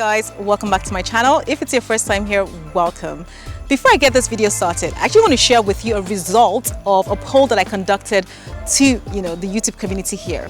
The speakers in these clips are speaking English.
guys, welcome back to my channel. If it's your first time here, welcome. Before I get this video started, I actually want to share with you a result of a poll that I conducted to the YouTube community here.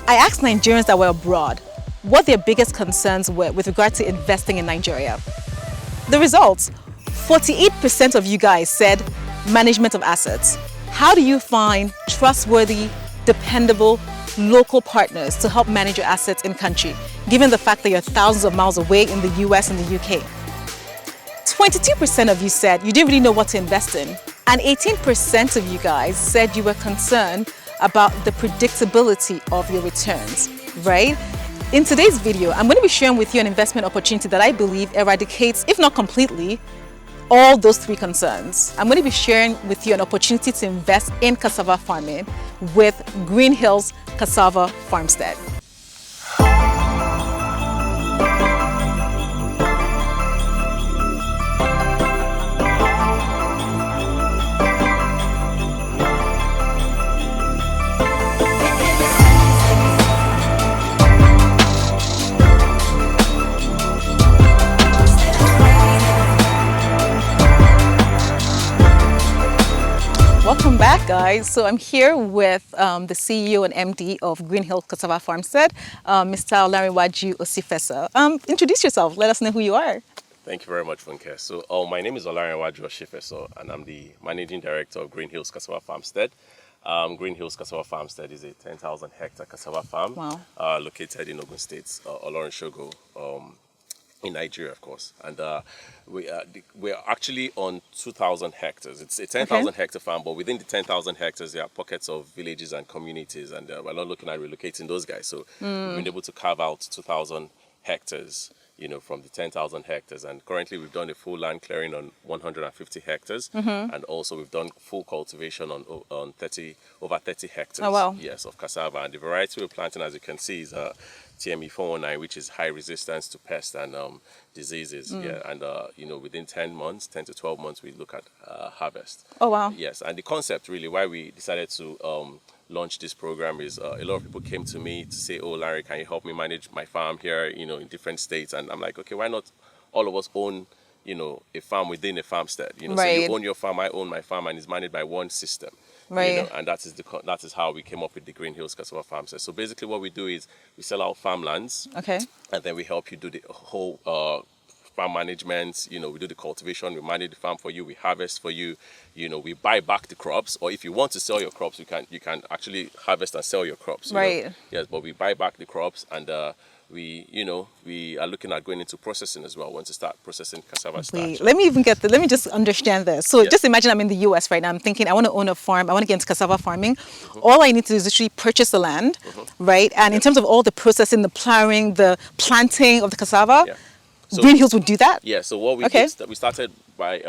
I asked Nigerians that were abroad what their biggest concerns were with regard to investing in Nigeria. The results, 48% of you guys said management of assets. How do you find trustworthy, dependable, local partners to help manage your assets in country, given the fact that you're thousands of miles away in the US and the UK? 22% of you said you didn't really know what to invest in, and 18% of you guys said you were concerned about the predictability of your returns, right? In today's video, I'm going to be sharing with you an investment opportunity that I believe eradicates, if not completely, all those three concerns. I'm going to be sharing with you an opportunity to invest in cassava farming with Greenhills Cassava Farmstead. Welcome back, guys. So I'm here with the CEO and MD of Greenhills Cassava Farmstead, Mr. Olanrewaju Osifeso. Introduce yourself. Let us know who you are. Thank you very much, Funke. So my name is Olanrewaju Osifeso, and I'm the Managing Director of Greenhills Cassava Farmstead. Greenhills Cassava Farmstead is a 10,000 hectare cassava farm. Wow. Located in Ogun State, Olorunshogo, in Nigeria, of course. And we're actually on 2,000 hectares. It's a 10,000 hectare farm, but within the 10,000 hectares, there are pockets of villages and communities, and we're not looking at relocating those guys. So we've been able to carve out 2,000 hectares, from the 10,000 hectares. And currently we've done a full land clearing on 150 hectares. And also we've done full cultivation on over 30 hectares. Oh, wow. Yes, of cassava. And the variety we're planting, as you can see, is TME 419, which is high resistance to pests and diseases. Yeah, and within 10 to 12 months, we look at harvest. Oh, wow. Yes, and the concept really why we decided to launch this program is a lot of people came to me to say, "Oh, Larry, can you help me manage my farm here? In different states." And I'm like, "Okay, why not all of us own, a farm within a farmstead? Right. So you own your farm, I own my farm, and it's managed by one system." Right. And that is how we came up with the Greenhills Cassava Farmstead. So basically, what we do is we sell out farmlands. Okay. And then we help you do the whole farm management. We do the cultivation, we manage the farm for you, we harvest for you. We buy back the crops, or if you want to sell your crops, you can actually harvest and sell your crops. Right. Yes, but we buy back the crops, and we are looking at going into processing as well. Want to start processing cassava starch. Let me just understand this. So just imagine I'm in the US right now. I'm thinking I want to own a farm. I want to get into cassava farming. All I need to do is actually purchase the land, right? And in terms of all the processing, the plowing, the planting of the cassava, so Greenhills would do that? Yeah, so what we did, we started by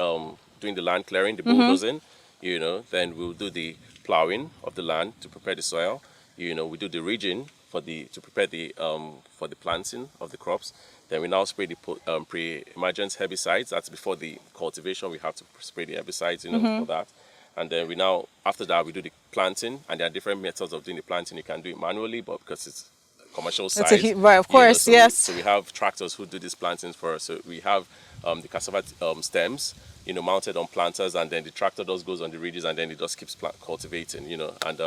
doing the land clearing, the bulldozing, then we'll do the plowing of the land to prepare the soil. We do the ridging to prepare the for the planting of the crops. Then we now spray the pre-emergence herbicides. That's before the cultivation. We have to spray the herbicides, for that. And then after that, we do the planting. And there are different methods of doing the planting. You can do it manually, but because it's commercial size, right, of course, yes. So we have tractors who do these plantings for us. So we have the cassava stems, mounted on planters, and then the tractor just goes on the ridges, and then it just keeps cultivating, And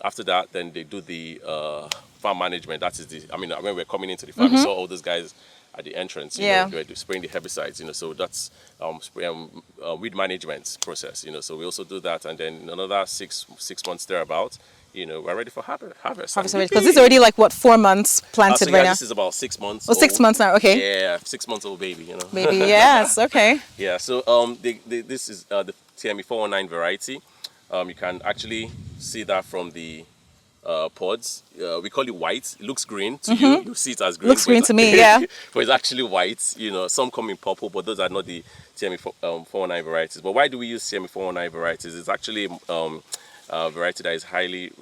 after that, then they do the farm management. That is when we're coming into the farm, we saw all those guys at the entrance, they were spraying the herbicides, so that's weed management process, so we also do that, and then another six months thereabout, we're ready for harvest. Because this is already 4 months planted right now. This is about 6 months. Oh, 6 months now. Okay. Yeah, 6 months old baby. Baby, yes. Okay. Yeah. So this is the TME 419 variety. You can actually see that from the pods. We call it white. It looks green to you. You see it as green. Looks green to me, yeah. But it's actually white. Some come in purple, but those are not the TME 419 varieties. But why do we use TME 419 varieties? It's actually a variety that is highly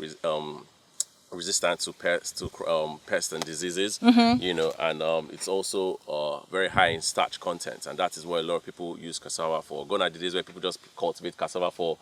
resistant to pests and diseases, and it's also very high in starch content, and that is what a lot of people use cassava for. Gone are the days where people just cultivate cassava for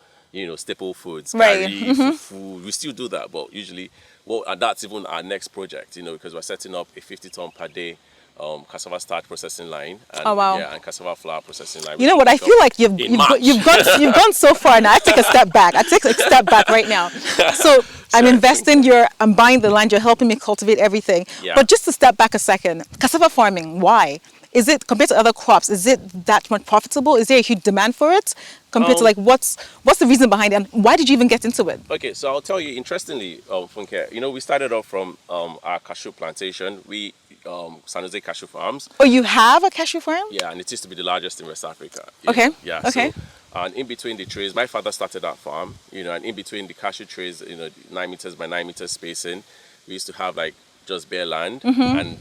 staple foods, right? Curry, food. We still do that, but usually, and that's even our next project, because we're setting up a 50-ton per day cassava starch processing line. And, Oh, wow. Yeah, and cassava flour processing line. You know what? I feel like you've gone so far now. I take a step back. I take a step back right now. So I'm investing. I'm buying the land. You're helping me cultivate everything. Yeah. But just to step back a second, cassava farming. Why? Is it compared to other crops? Is it that much profitable? Is there a huge demand for it compared to like what's the reason behind it? And why did you even get into it? Okay, so I'll tell you. Interestingly, Funke, we started off from our cashew plantation. We San Jose Cashew Farms. Oh, you have a cashew farm? Yeah, and it used to be the largest in West Africa. Okay. Yeah. Okay. So, and in between the trees, my father started that farm. And in between the cashew trees, 9 meters by 9 meters spacing, we used to have like just bare land, and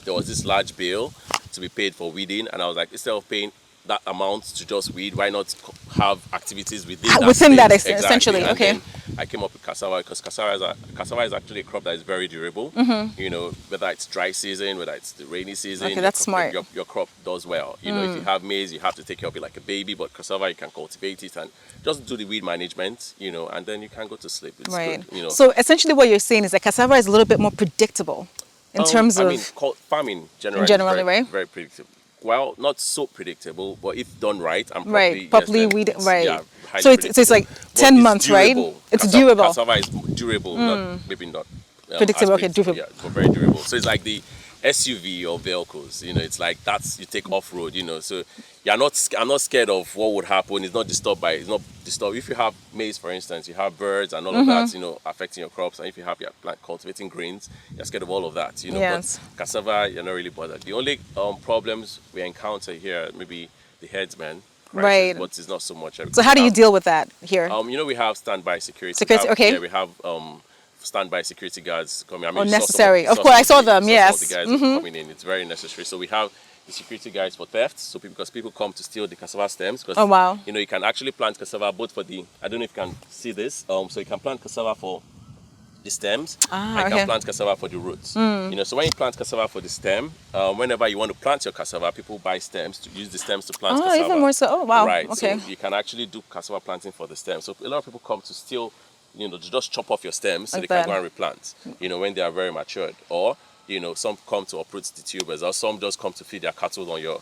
there was this large bill to be paid for weeding, and I was like, instead of paying that amount to just weed, why not have activities within that space? Exactly. Essentially. And Okay. then I came up with cassava because cassava is actually a crop that is very durable. Whether it's dry season, whether it's the rainy season. Okay, that's smart. Your crop does well. If you have maize, you have to take care of it like a baby, but cassava, you can cultivate it and just do the weed management, and then you can go to sleep. It's Right. good, So essentially what you're saying is that cassava is a little bit more predictable in terms of... farming generally is generally, very, right? very predictable. Well, not so predictable, but if done right and properly yes, weed, it's, right. yeah, So it's like 10 months, right? It's durable. Cassava is durable, maybe not Predictable, okay, durable. Yeah, but very durable. So it's like the SUV or vehicles, it's like you take off road, so I'm not scared of what would happen. It's not disturbed. If you have maize, for instance, you have birds and all of that, affecting your crops, and if you have your plant cultivating grains, you're scared of all of that, Yes. But cassava, you're not really bothered. The only problems we encounter here, maybe the herdsmen, Right. But it's not so much. So how do you deal with that here? We have standby security. Okay. Yeah, we have standby security guards coming. I mean, Oh, necessary. Of course, I saw them. Yes. The guys coming in. It's very necessary. So we have the security guys for theft. So because people come to steal the cassava stems. Because, Oh, wow. You can actually plant cassava both for I don't know if you can see this. So you can plant cassava for the stems. Ah, and you okay. can plant cassava for the roots. So when you plant cassava for the stem, whenever you want to plant your cassava, people buy stems to use the stems to plant cassava. Even more so. Oh, wow. Right. Okay. So you can actually do cassava planting for the stem. So a lot of people come to steal, to just chop off your stems so Like they that. can go and replant, when they are very matured. Or, some come to uproot the tubers, or some just come to feed their cattle on your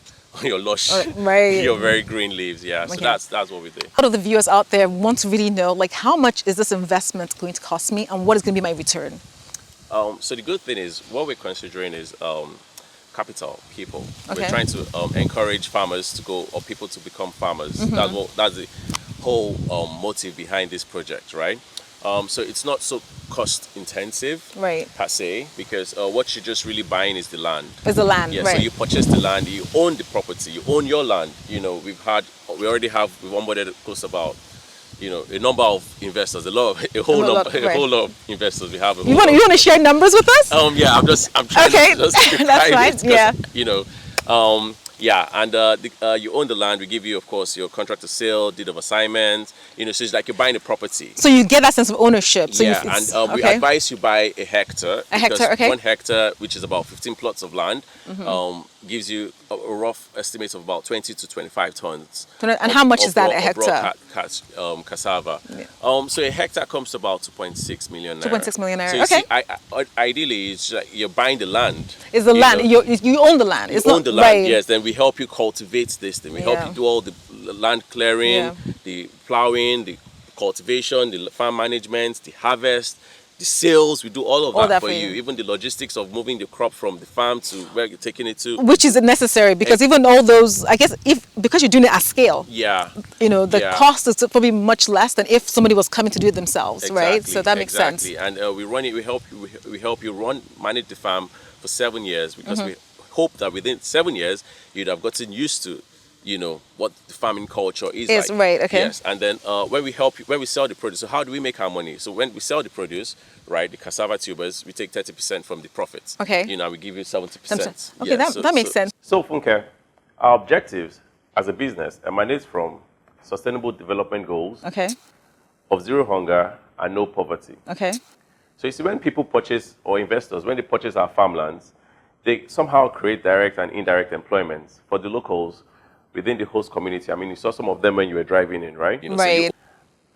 lush, right. your very green leaves. Yeah. So Okay. that's what we do. A lot of the viewers out there want to really know, like, how much is this investment going to cost me and what is going to be my return? So the good thing is, what we're considering is capital, people. Okay. We're trying to encourage farmers to go, or people to become farmers. That's the whole motive behind this project, right? So it's not so cost intensive, Right. per se, because what you're just really buying is the land. Is the land, Yeah, right? so you purchase the land, you own the property, you own your land. We've onboarded close about, a number of investors, a whole lot of investors. We have. You want to share numbers with us? Yeah, I'm trying Okay. to just That's fine. Yeah. And you own the land. We give you, of course, your contract to sale, deed of assignment. So it's like you're buying a property. So you get that sense of ownership. So Yeah, and we advise you buy a hectare. A hectare, okay. 1 hectare, which is about 15 plots of land, gives you a rough estimate of about 20 to 25 tons. And how much is that, a hectare? Cassava. Yeah. So a hectare comes to about 2.6 million naira. 2.6 million naira. So you Okay. see, ideally, it's like you're buying the land. Is the land, you own the land. It's You own not the land, right. yes. Then we help you cultivate this thing. We help Yeah. you do all the land clearing, Yeah. the plowing, the cultivation, the farm management, the harvest, the sales. We do all of that for you. Even the logistics of moving the crop from the farm to where you're taking it to. Which is necessary because even all those, I guess, because you're doing it at scale, Yeah. the cost is probably much less than if somebody was coming to do it themselves, right? So that makes sense. And we help you manage the farm for 7 years because we hope that within 7 years you'd have gotten used to what the farming culture is like. Right, okay. Yes, and then when we sell the produce, so how do we make our money? So when we sell the produce, right, the cassava tubers, we take 30% from the profits. Okay. We give you 70%. Okay, that makes sense. So Funke, our objectives as a business emanates from sustainable development goals Okay. of zero hunger and no poverty. Okay. So you see, when people purchase, or investors, when they purchase our farmlands, they somehow create direct and indirect employment for the locals within the host community. I mean, you saw some of them when you were driving in, right? Right.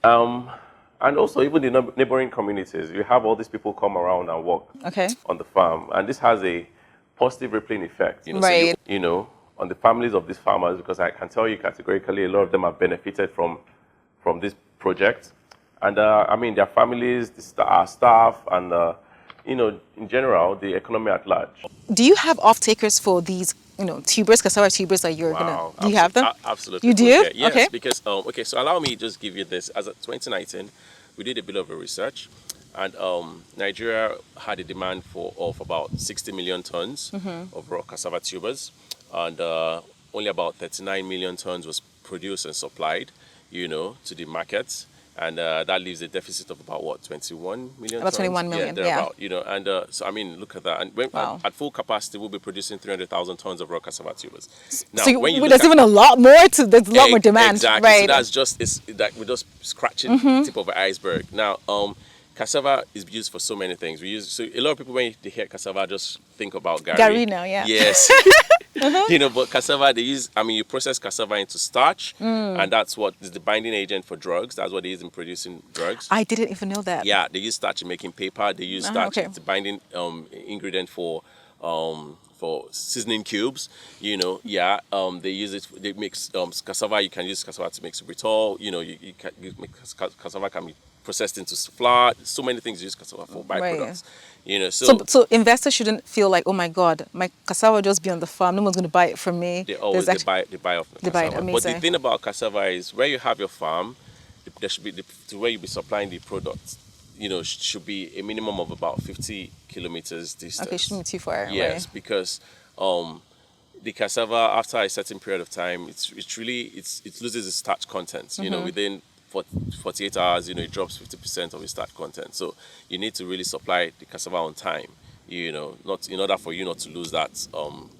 And also even the neighboring communities. You have all these people come around and work Okay. on the farm. And this has a positive rippling effect. So Right. on the families of these farmers, because I can tell you categorically, a lot of them have benefited from this project, and I mean their families, our staff, and in general the economy at large. Do you have off-takers for these, tubers, cassava tubers that you're Wow, do you have them? Absolutely. You do? Funke. Yes, Okay. because okay. So allow me just give you this. As of 2019, we did a bit of a research, and Nigeria had a demand of about 60 million tons of raw cassava tubers, and only about 39 million tons was produced and supplied, to the markets. And that leaves a deficit of about what, 21 million About tons? 21 million, yeah. Thereabout, and so I mean, look at that. And Wow. at full capacity, we'll be producing 300,000 tons of raw cassava tubers. Now, So when you there's look even a lot more there's a lot more demand, exactly. right? So that's just we're just scratching the tip of the iceberg. Now, cassava is used for so many things. So a lot of people when they hear cassava just think about Gary. Gary now, yeah. Yes. But cassava you process cassava into starch, and that's what is the binding agent for drugs. That's what they use in producing drugs. I didn't even know that. Yeah, they use starch in making paper. They use starch okay. as the binding ingredient for seasoning cubes. They use it. They mix cassava. You can use cassava to make britol. Cassava can be processed into flour. So many things you use cassava for byproducts. So investors shouldn't feel like, oh my God, my cassava will just be on the farm. No one's going to buy it from me. They always they buy off the buy it, cassava. amazing. But the thing about cassava is where you have your farm, there should be to where you be supplying the product. Should be a minimum of about 50 kilometers distance. Okay, shouldn't be too far. Yes, right? because the cassava after a certain period of time, it loses its starch content. Within 48 hours, it drops 50% of its starch content. So you need to really supply the cassava on time. Not in order for you not to lose that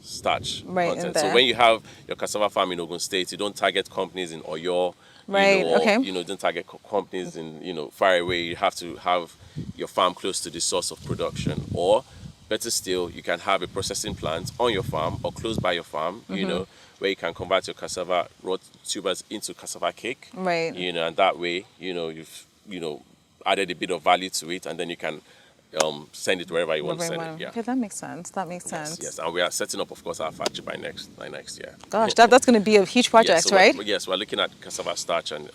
starch content. So when you have your cassava farm in Ogun State, you don't target companies in Oyo. Right. Okay. Don't target companies in far away. You have to have your farm close to the source of production, or better still, you can have a processing plant on your farm or close by your farm. Where you can convert your cassava raw tubers into cassava cake. Right. And that way, you've added a bit of value to it, and then you can send it wherever you want to send it. Yeah. Okay, that makes sense. Yes, and we are setting up, of course, our factory by next year. Gosh, that's going to be a huge project, right? We're looking at cassava starch and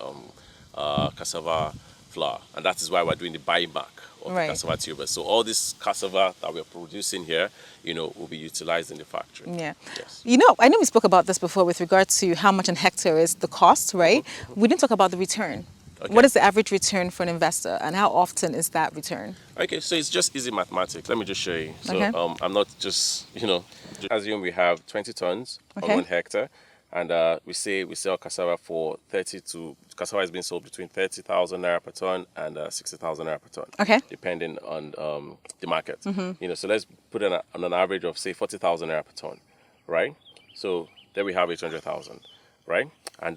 cassava flour, and that is why we're doing the buyback of the cassava tubers. So all this cassava that we're producing here, will be utilized in the factory. Yeah. Yes. I know we spoke about this before with regards to how much an hectare is the cost, right? We didn't talk about the return. Okay. What is the average return for an investor, and how often is that return? Okay, so it's just easy mathematics. Let me just show you. So I'm not just, assume we have 20 tons on 1 hectare, and we say we sell cassava for cassava is being sold between 30,000 naira per ton and 60,000 naira per ton. Okay. Depending on the market. So let's put on an average of say 40,000 naira per ton, right? So there we have 800,000, right? And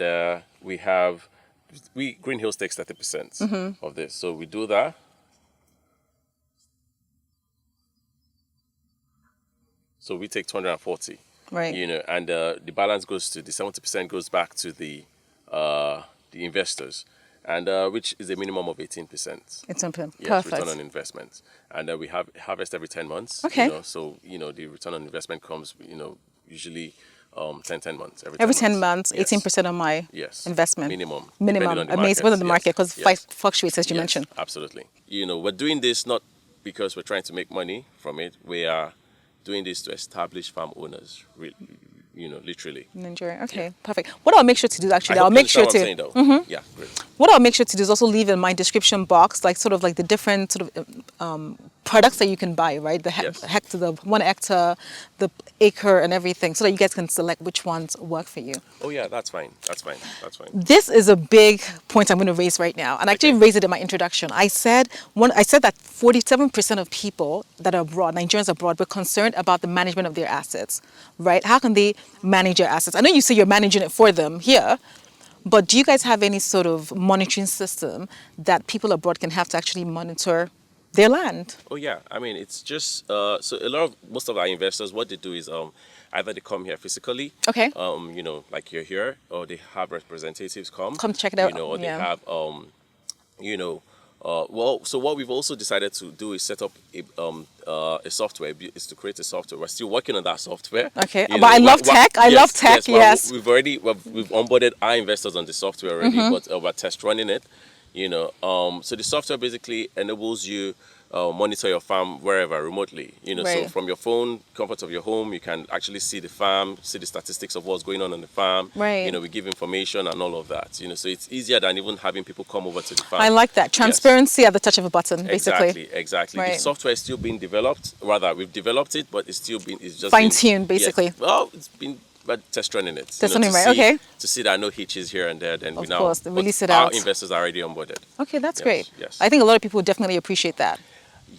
greenhills takes 30% of this. So we do that. So we take 240. Right. And the balance goes to the 70% goes back to the investors, and which is a minimum of 18%. 18%. Yes, Perfect. Return on investment. And we have harvest every 10 months. Okay. So the return on investment comes usually 10 months. Every 10 months, 18% of my investment. Minimum. Amazing. Whether the market, because it fluctuates, as you mentioned. Absolutely. We're doing this not because we're trying to make money from it. We are doing this to establish farm owners, literally. In Nigeria. Okay, perfect. What I'll make sure to do, actually, I'll make sure to. Yeah, great. What I'll make sure to do is also leave in my description box, like sort of like the different sort of products that you can buy, right? The hectare, the 1 hectare, the acre, and everything, so that you guys can select which ones work for you. Oh yeah, that's fine. This is a big point I'm going to raise right now, and I actually raised it in my introduction. I said that 47% of people that are abroad, Nigerians abroad, were concerned about the management of their assets, right? How can they manage their assets? I know you say you're managing it for them here, but do you guys have any sort of monitoring system that people abroad can have to actually monitor their land? Oh yeah, it's just most of our investors, what they do is either they come here physically, okay, like you're here, or they have representatives come check it out, or they have Well, so what we've also decided to do is set up a software. Is to create a software. We're still working on that software. Okay, but I love tech. I love tech. Yes. We've onboarded our investors on the software already, but we're test running it. So the software basically enables you monitor your farm wherever remotely. So Right. from your phone, comfort of your home, you can actually see the farm, see the statistics of what's going on the farm. Right. We give information and all of that. So it's easier than even having people come over to the farm. I like that. Transparency at the touch of a button, basically. Exactly. Right. The software is still being developed. Rather, we've developed it, but it's just Fine-tuned, basically. Yes. Well, it's been test running it. Test running, right? Okay. To see that no hitches here and there, then Of course, release it out. Our investors are already onboarded. Okay, that's Yes, great. yes. I think a lot of people would definitely appreciate that.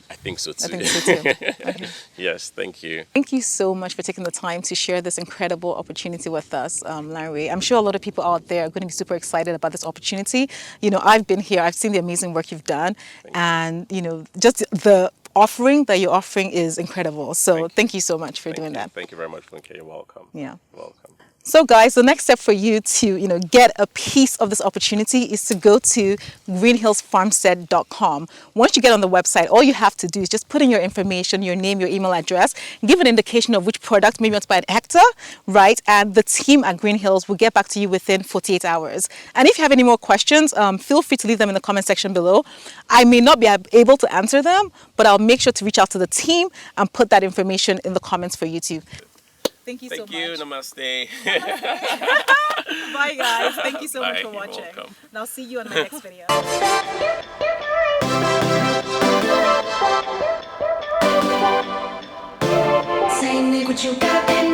I think so too. I think so too. Okay. Yes, thank you. Thank you so much for taking the time to share this incredible opportunity with us, Larry. I'm sure a lot of people out there are going to be super excited about this opportunity. I've been here, I've seen the amazing work you've done, and just the offering that you're offering is incredible. So thank you so much for doing that. Thank you very much, Funke. You're welcome. Yeah. Welcome. So guys, the next step for you to get a piece of this opportunity is to go to greenhillsfarmstead.com. Once you get on the website, all you have to do is just put in your information, your name, your email address, give an indication of which product maybe you want to buy an hectare, right? And the team at Green Hills will get back to you within 48 hours. And if you have any more questions, feel free to leave them in the comment section below. I may not be able to answer them, but I'll make sure to reach out to the team and put that information in the comments for you too. Thank you so much. Thank you. Namaste. Bye guys. Thank you so much Bye. for You're watching. welcome. And I'll see you on my next video. Say, Nick, what you got in